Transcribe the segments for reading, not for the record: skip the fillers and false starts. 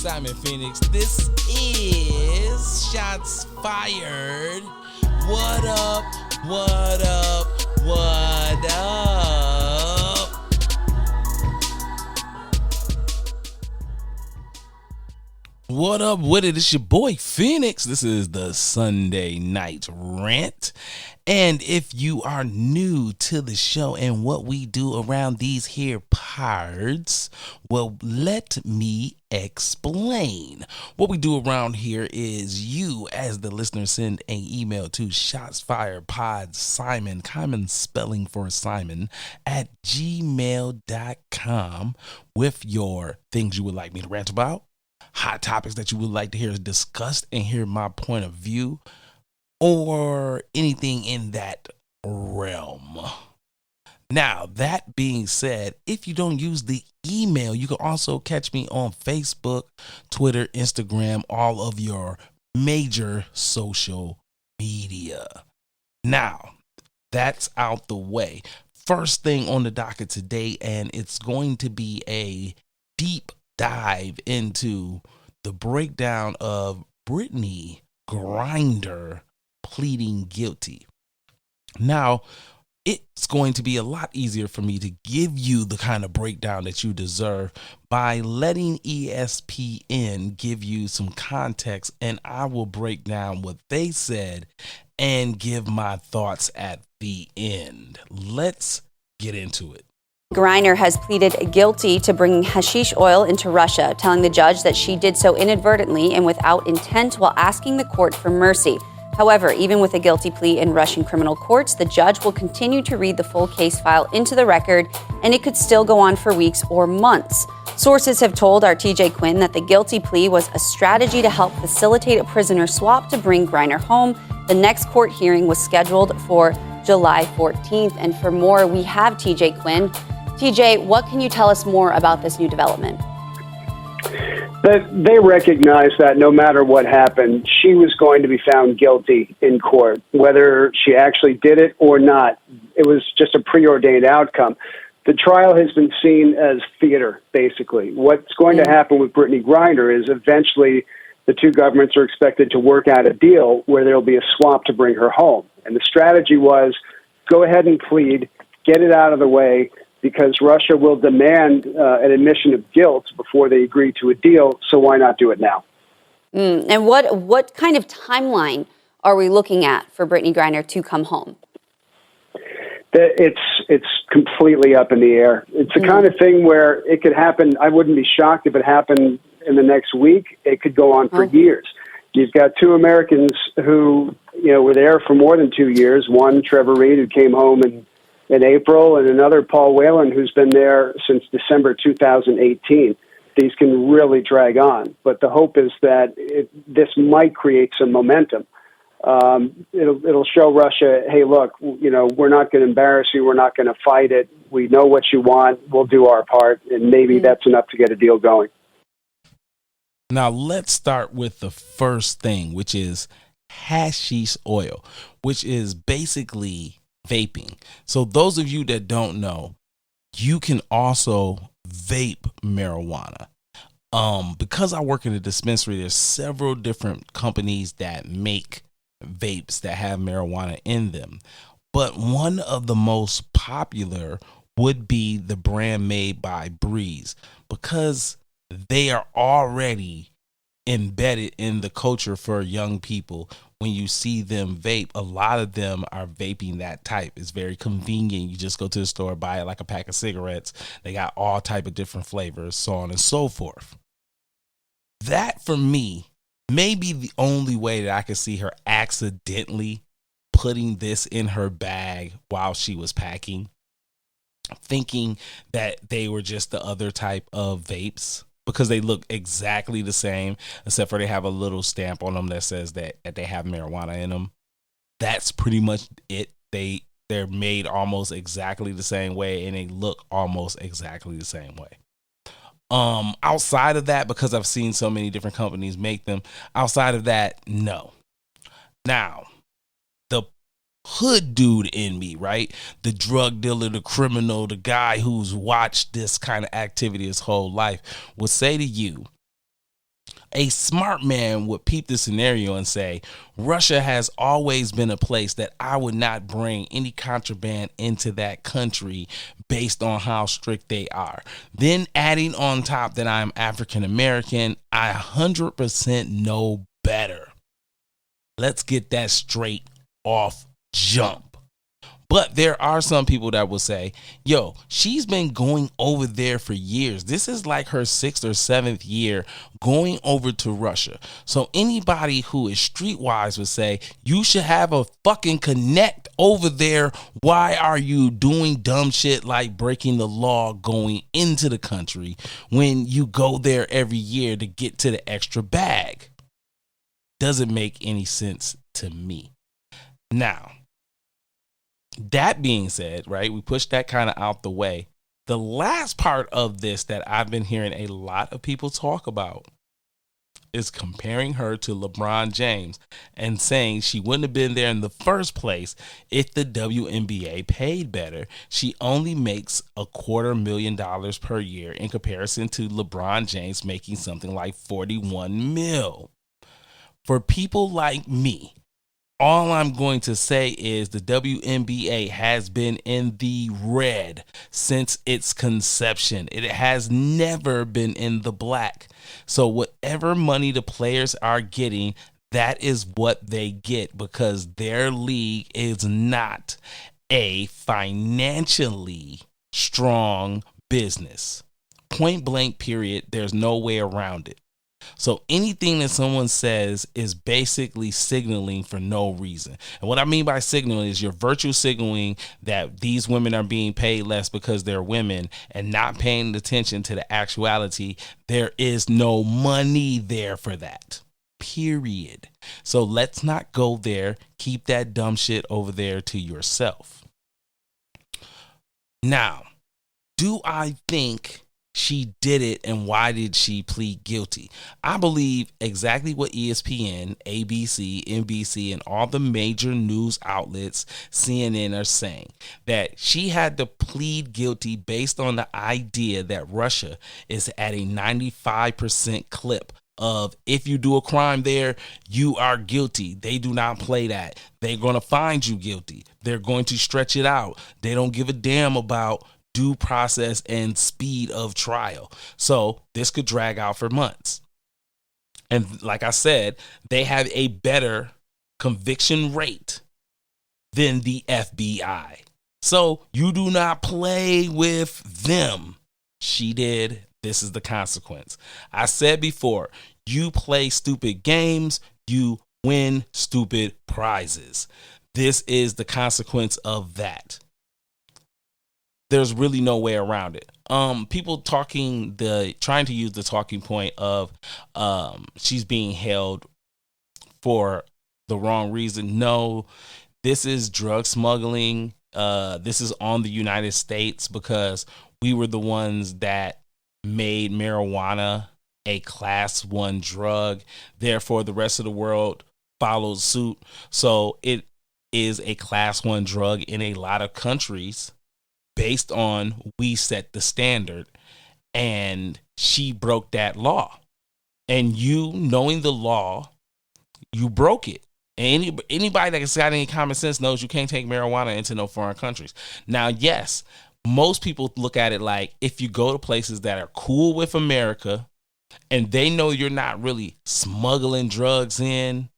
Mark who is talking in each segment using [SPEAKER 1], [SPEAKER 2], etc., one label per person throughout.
[SPEAKER 1] Simon Phoenix. This is Shots Fired. What up? What up? What up? What up with it? It's your boy Phoenix. This is the Sunday Night Rant. And if you are new to the show and what we do around these here parts, well, let me explain. What we do around here is you, as the listener, send an email to shotsfiredpod common spelling for Simon, at gmail.com with your things you would like me to rant about, hot topics that you would like to hear discussed and hear my point of view, or anything in that realm. Now, that being said, if you don't use the email, you can also catch me on Facebook, Twitter, Instagram, all of your major social media. Now, that's out the way. First thing on the docket today, and it's going to be a deep dive into the breakdown of Brittny Grinder pleading guilty. Now, it's going to be a lot easier for me to give you the kind of breakdown that you deserve by letting ESPN give you some context, and I will break down what they said and give my thoughts at the end. Let's get into it.
[SPEAKER 2] Grinder has pleaded guilty to bringing hashish oil into Russia, telling the judge that she did so inadvertently and without intent while asking the court for mercy. However, even with a guilty plea in Russian criminal courts, the judge will continue to read the full case file into the record, and it could still go on for weeks or months. Sources have told our TJ Quinn that the guilty plea was a strategy to help facilitate a prisoner swap to bring Grinder home. The next court hearing was scheduled for July 14th. And for more, we have TJ Quinn. TJ, what can you tell us more about this new development?
[SPEAKER 3] That they recognize that no matter what happened, she was going to be found guilty in court, whether she actually did it or not. It was just a preordained outcome. The trial has been seen as theater, basically. What's going to happen with Brittny Grinder is eventually the two governments are expected to work out a deal where there will be a swap to bring her home. And the strategy was, go ahead and plead, get it out of the way, because Russia will demand an admission of guilt before they agree to a deal, so why not do it now?
[SPEAKER 2] And what kind of timeline are we looking at for Brittny Grinder to come home?
[SPEAKER 3] It's completely up in the air. It's the kind of thing where it could happen. I wouldn't be shocked if it happened in the next week. It could go on for years. You've got two Americans who were there for more than 2 years. One, Trevor Reed, who came home in April, and another, Paul Whelan, who's been there since December 2018. These can really drag on, but the hope is that this might create some momentum. It'll show Russia, hey, look, we're not going to embarrass you. We're not going to fight it. We know what you want. We'll do our part, and maybe that's enough to get a deal going.
[SPEAKER 1] Now, let's start with the first thing, which is hashish oil, which is basically vaping. So those of you that don't know, you can also vape marijuana. Because I work in a dispensary, there's several different companies that make vapes that have marijuana in them. But one of the most popular would be the brand made by Breeze, because they are already embedded in the culture for young people. When you see them vape, a lot of them are vaping that type. It's very convenient. You just go to the store, buy it like a pack of cigarettes. They got all type of different flavors, so on and so forth. That, for me, may be the only way that I could see her accidentally putting this in her bag while she was packing, thinking that they were just the other type of vapes, because they look exactly the same, except for they have a little stamp on them that says that they have marijuana in them. That's pretty much it. They're made almost exactly the same way, and they look almost exactly the same way. Outside of that, because I've seen so many different companies make them, outside of that, no. Now, the hood dude in me, right? The drug dealer, the criminal, the guy who's watched this kind of activity his whole life would say to you, A smart man would peep the scenario and say, Russia has always been a place that I would not bring any contraband into that country based on how strict they are. Then adding on top that I'm African American, I 100% know better. Let's get that straight off jump. But there are some people that will say, yo, she's been going over there for years. This is like her 6th or 7th year going over to Russia. So anybody who is streetwise would say, you should have a fucking connect over there. Why are you doing dumb shit like breaking the law going into the country when you go there every year to get to the extra bag? Doesn't make any sense to me. Now, that being said, right, we pushed that kind of out the way. The last part of this that I've been hearing a lot of people talk about is comparing her to LeBron James and saying she wouldn't have been there in the first place if the WNBA paid better. She only makes $250,000 per year in comparison to LeBron James making something like 41 mil. For people like me, all I'm going to say is the WNBA has been in the red since its conception. It has never been in the black. So whatever money the players are getting, that is what they get because their league is not a financially strong business. Point blank, period. There's no way around it. So anything that someone says is basically signaling for no reason. And what I mean by signaling is you're virtue signaling that these women are being paid less because they're women and not paying attention to the actuality. There is no money there for that. Period. So let's not go there. Keep that dumb shit over there to yourself. Now, do I think she did it, and why did she plead guilty? I believe exactly what ESPN, ABC, NBC, and all the major news outlets, CNN, are saying, that she had to plead guilty based on the idea that Russia is at a 95% clip of if you do a crime there, you are guilty. They do not play that. They're going to find you guilty. They're going to stretch it out. They don't give a damn about due process and speed of trial. So this could drag out for months. And like I said, they have a better conviction rate than the FBI. So you do not play with them. She did. This is the consequence. I said before, you play stupid games, you win stupid prizes. This is the consequence of that. There's really no way around it. People trying to use the talking point of she's being held for the wrong reason. No, this is drug smuggling. This is on the United States because we were the ones that made marijuana a class 1 drug. Therefore, the rest of the world followed suit. So it is a class 1 drug in a lot of countries. Based on we set the standard, and she broke that law. And you, knowing the law, you broke it. And anybody that's got any common sense knows you can't take marijuana into no foreign countries. Now, yes, most people look at it like if you go to places that are cool with America and they know you're not really smuggling drugs in,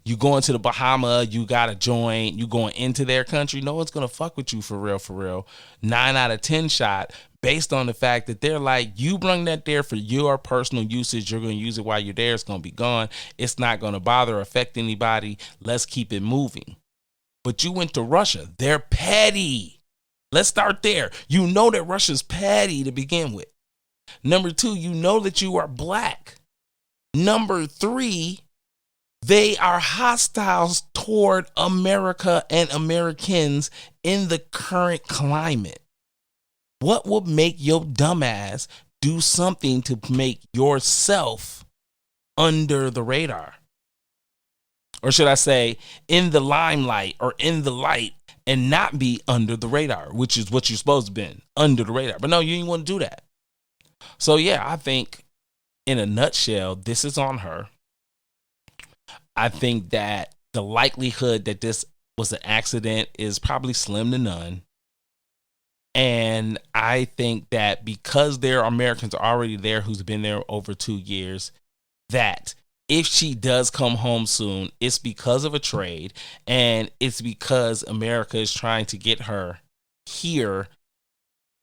[SPEAKER 1] you going to the Bahamas, you got a joint, you going into their country, no one's going to fuck with you for real. 9 out of 10 shot based on the fact that they're like, you bring that there for your personal usage. You're going to use it while you're there. It's going to be gone. It's not going to bother or affect anybody. Let's keep it moving. But you went to Russia. They're petty. Let's start there. You know that Russia's petty to begin with. Number 2, you know that you are black. Number 3, they are hostile toward America and Americans in the current climate. What would make your dumbass do something to make yourself under the radar? Or should I say in the limelight or in the light and not be under the radar, which is what you're supposed to be, under the radar. But no, you didn't want to do that. So yeah, I think in a nutshell, this is on her. I think that the likelihood that this was an accident is probably slim to none. And I think that because there are Americans already there who's been there over 2 years, that if she does come home soon, it's because of a trade, and it's because America is trying to get her here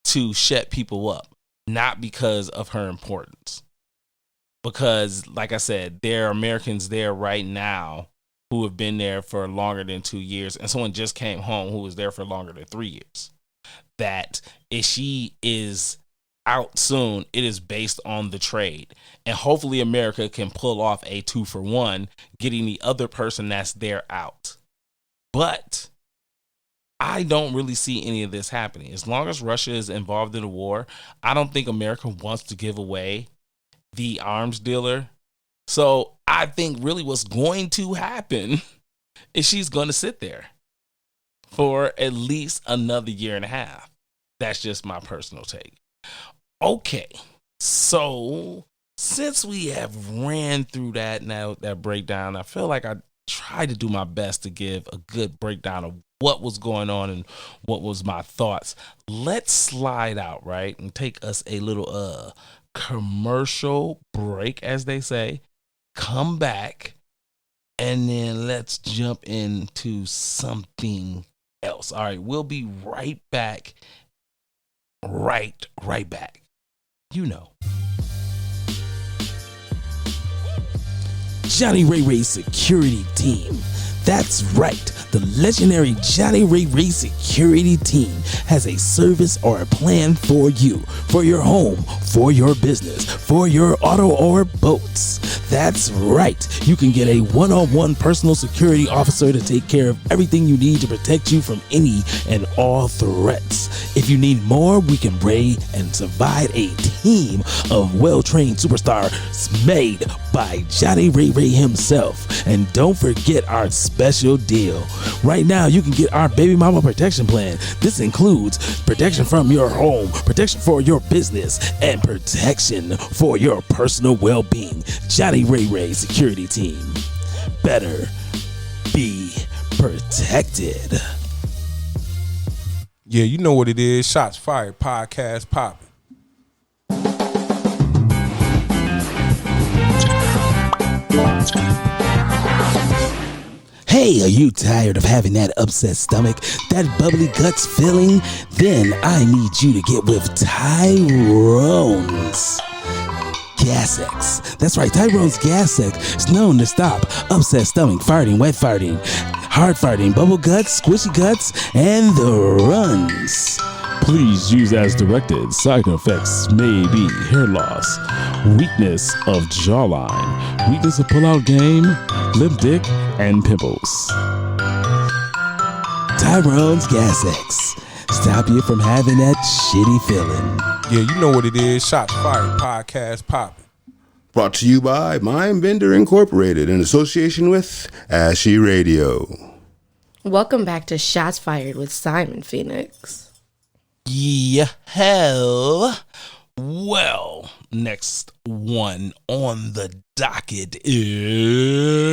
[SPEAKER 1] to shut people up, not because of her importance. Because, like I said, there are Americans there right now who have been there for longer than 2 years, and someone just came home who was there for longer than 3 years. That if she is out soon, it is based on the trade. And hopefully America can pull off a 2-for-1, getting the other person that's there out. But I don't really see any of this happening. As long as Russia is involved in the war, I don't think America wants to give away the arms dealer. So I think really what's going to happen is she's going to sit there for at least another year and a half. That's just my personal take. Okay, so since we have ran through that breakdown, I feel like I tried to do my best to give a good breakdown of what was going on and what was my thoughts. Let's slide out, right, and take us a little commercial break, as they say. Come back, and then let's jump into something else. All right, we'll be right back. Right back. You know. Johnny Ray Ray's security team. That's right. The legendary Johnny Ray Ray security team has a service or a plan for you, for your home, for your business, for your auto or boats. That's right. You can get a one-on-one personal security officer to take care of everything you need to protect you from any and all threats. If you need more, we can bring and provide a team of well-trained superstars made by Johnny Ray Ray himself. And don't forget our special deal. Right now, you can get our baby mama protection plan. This includes protection from your home, protection for your business, and protection for your personal well-being. Johnny Ray Ray security team. Better be protected.
[SPEAKER 4] Yeah, you know what it is. Shots Fired podcast popping.
[SPEAKER 1] Hey, are you tired of having that upset stomach, that bubbly guts feeling? Then I need you to get with Tyrone's Gas X. That's right, Tyrone's Gas X is known to stop upset stomach, farting, wet farting, hard farting, bubble guts, squishy guts, and the runs. Please use as directed. Side effects may be hair loss, weakness of jawline, weakness of pull-out game, lip dick, and pimples. Tyrone's Gas X. Stop you from having that shitty feeling.
[SPEAKER 4] Yeah, you know what it is. Shots Fired podcast popping.
[SPEAKER 5] Brought to you by Mindbender Incorporated in association with Ashy Radio.
[SPEAKER 6] Welcome back to Shots Fired with Simon Phoenix.
[SPEAKER 1] Yeah, hell. Well, next one on the docket is...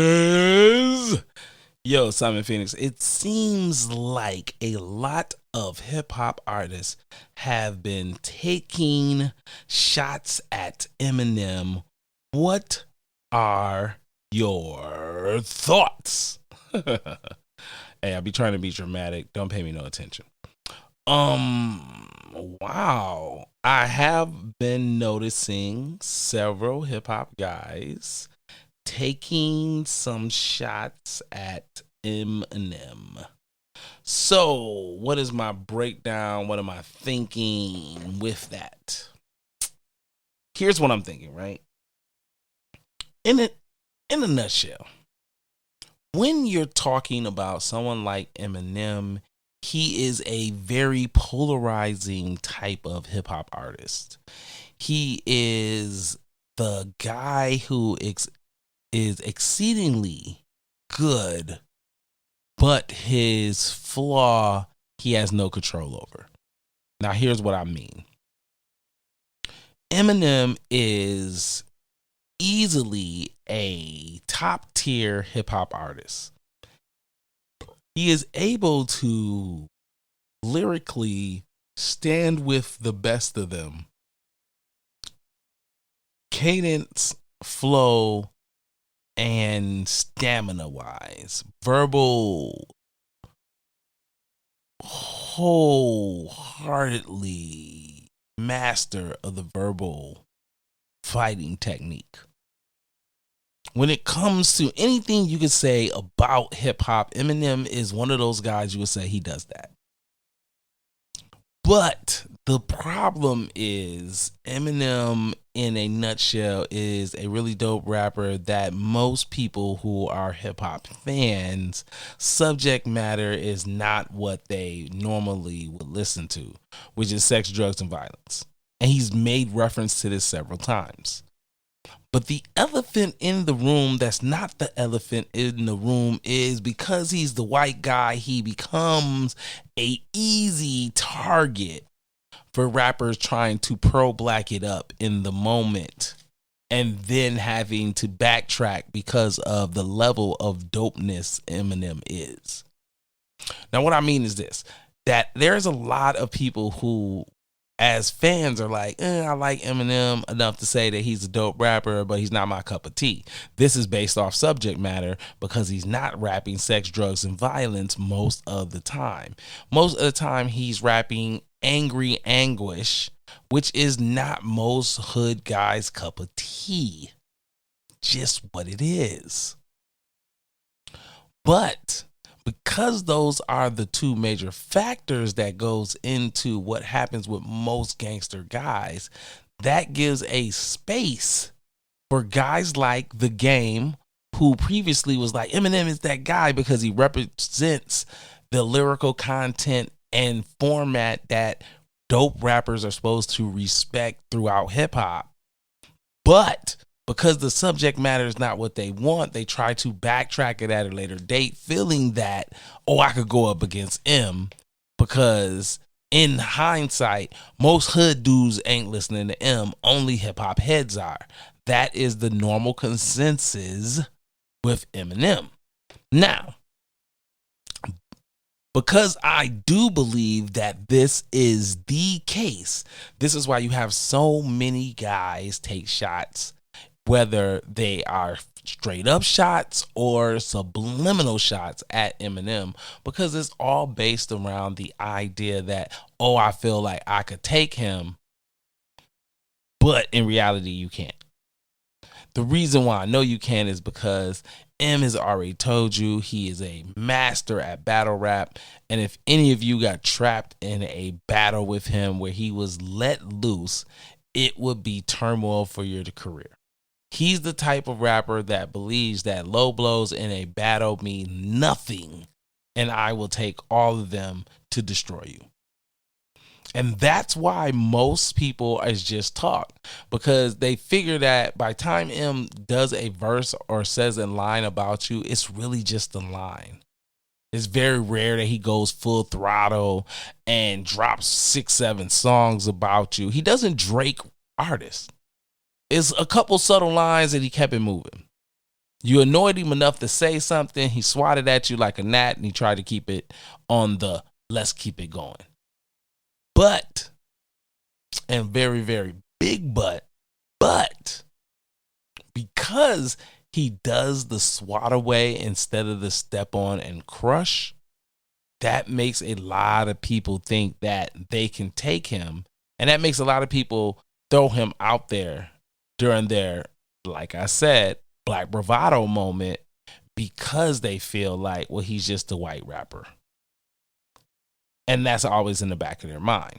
[SPEAKER 1] Yo, Simon Phoenix, it seems like a lot of hip-hop artists have been taking shots at Eminem. What are your thoughts? Hey, I'll be trying to be dramatic. Don't pay me no attention. Wow. I have been noticing several hip hop guys taking some shots at Eminem. So, what is my breakdown? What am I thinking with that? Here's what I'm thinking, right? In a nutshell, when you're talking about someone like Eminem, he is a very polarizing type of hip hop artist. He is the guy who is exceedingly good, but his flaw he has no control over. Now, here's what I mean. Eminem is easily a top tier hip hop artist. He is able to lyrically stand with the best of them. Cadence, flow, and stamina wise, verbal, wholeheartedly master of the verbal fighting technique. When it comes to anything you could say about hip hop, Eminem is one of those guys you would say he does that. But the problem is Eminem, in a nutshell, is a really dope rapper that most people who are hip hop fans, subject matter is not what they normally would listen to, which is sex, drugs, and violence. And he's made reference to this several times. But the elephant in the room that's not the elephant in the room is because he's the white guy, he becomes a easy target for rappers trying to pro-black it up in the moment and then having to backtrack because of the level of dopeness Eminem is. Now, what I mean is this, that there's a lot of people who, as fans, are like, I like Eminem enough to say that he's a dope rapper, but he's not my cup of tea. This is based off subject matter because he's not rapping sex, drugs, and violence most of the time. Most of the time, he's rapping angry anguish, which is not most hood guys' cup of tea. Just what it is. But because those are the two major factors that goes into what happens with most gangster guys, that gives a space for guys like The Game, who previously was like, Eminem is that guy because he represents the lyrical content and format that dope rappers are supposed to respect throughout hip hop. But because the subject matter is not what they want, they try to backtrack it at a later date, feeling that, I could go up against M, because in hindsight, most hood dudes ain't listening to M, only hip hop heads are. That is the normal consensus with Eminem. Now, because I do believe that this is the case, this is why you have so many guys take shots, whether they are straight up shots or subliminal shots at Eminem, because it's all based around the idea that, I feel like I could take him, but in reality you can't. The reason why I know you can is because M has already told you he is a master at battle rap. And if any of you got trapped in a battle with him where he was let loose, it would be turmoil for your career. He's the type of rapper that believes that low blows in a battle mean nothing, and I will take all of them to destroy you. And that's why most people is just talk, because they figure that by the time M does a verse or says a line about you, it's really just a line. It's very rare that he goes full throttle and drops 6-7 songs about you. He doesn't Drake artists. It's a couple subtle lines and he kept it moving. You annoyed him enough to say something, he swatted at you like a gnat, and he tried to keep it on the let's keep it going. But, and very, very big but, because he does the swat away instead of the step on and crush, that makes a lot of people think that they can take him. And that makes a lot of people throw him out there during their, like I said, black bravado moment, because they feel like, he's just a white rapper. And that's always in the back of their mind.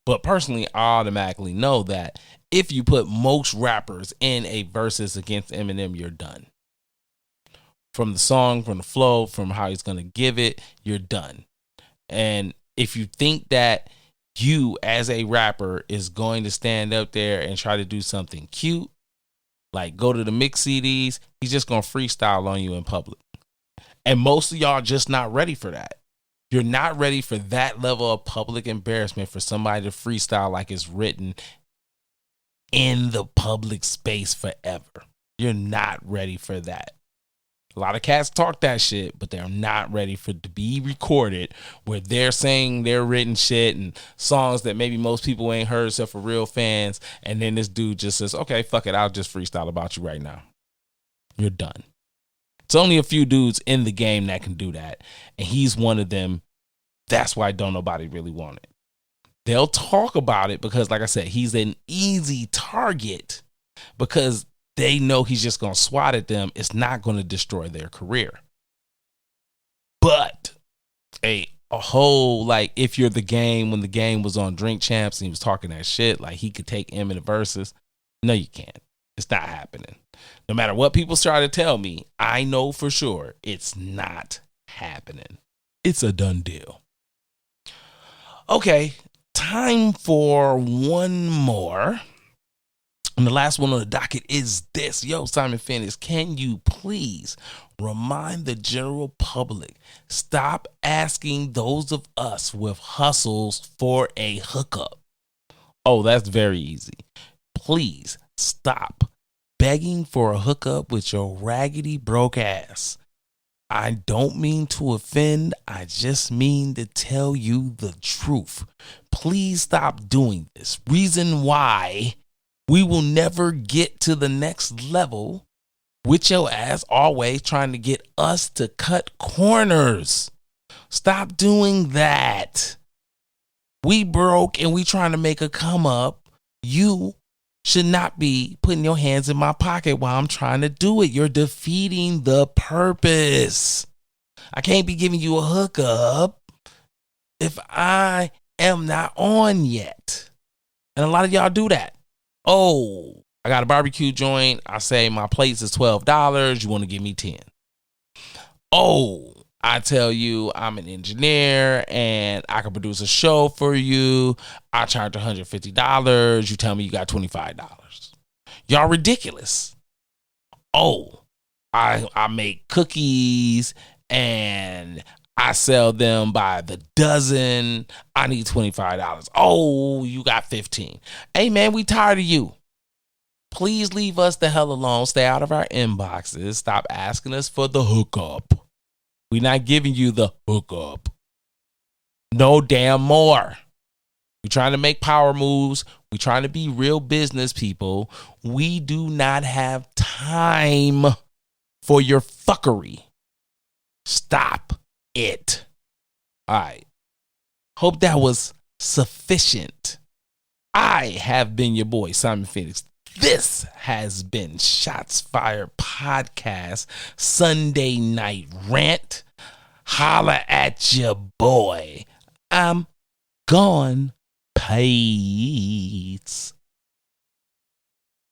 [SPEAKER 1] But personally, I automatically know that if you put most rappers in a versus against Eminem, you're done. From the song, from the flow, from how he's going to give it, you're done. And if you think that you as a rapper is going to stand up there and try to do something cute, like go to the mix CDs, he's just going to freestyle on you in public. And most of y'all just not ready for that. You're not ready for that level of public embarrassment for somebody to freestyle like it's written in the public space forever. You're not ready for that. A lot of cats talk that shit, but they're not ready for it to be recorded where they're saying their written shit and songs that maybe most people ain't heard except for real fans. And then this dude just says, okay, fuck it. I'll just freestyle about you right now. You're done. It's only a few dudes in the game that can do that. And he's one of them. That's why don't nobody really want it. They'll talk about it because, like I said, he's an easy target because they know he's just going to swat at them. It's not going to destroy their career. But a whole, like, if you're the game, when the game was on Drink Champs and he was talking that shit, like he could take him in the verses. No, you can't. It's not happening. No matter what people try to tell me, I know for sure it's not happening. It's a done deal. Okay, time for one more. And the last one on the docket is this. Yo, Simon Phoenix, can you please remind the general public, stop asking those of us with hustles for a hookup? Oh, that's very easy. Please stop begging for a hookup with your raggedy broke ass. I don't mean to offend. I just mean to tell you the truth. Please stop doing this. Reason why we will never get to the next level with your ass always trying to get us to cut corners. Stop doing that. We broke and we trying to make a come up. You should not be putting your hands in my pocket while I'm trying to do it. You're defeating the purpose. I can't be giving you a hookup if I am not on yet. And a lot of y'all do that. Oh, I got a barbecue joint. I say my plates is $12. You want to give me 10. Oh, I tell you I'm an engineer and I can produce a show for you. I charge $150. You tell me you got $25. Y'all ridiculous. Oh, I make cookies and I sell them by the dozen. I need $25. Oh, you got 15. Hey, man, we tired of you. Please leave us the hell alone. Stay out of our inboxes. Stop asking us for the hookup. We're not giving you the hookup. No damn more. We're trying to make power moves. We're trying to be real business people. We do not have time for your fuckery. Stop it. All right. Hope that was sufficient. I have been your boy, Simon Phoenix. This has been Shots Fired Podcast Sunday Night Rant. Holla at your boy. I'm gone. Peace.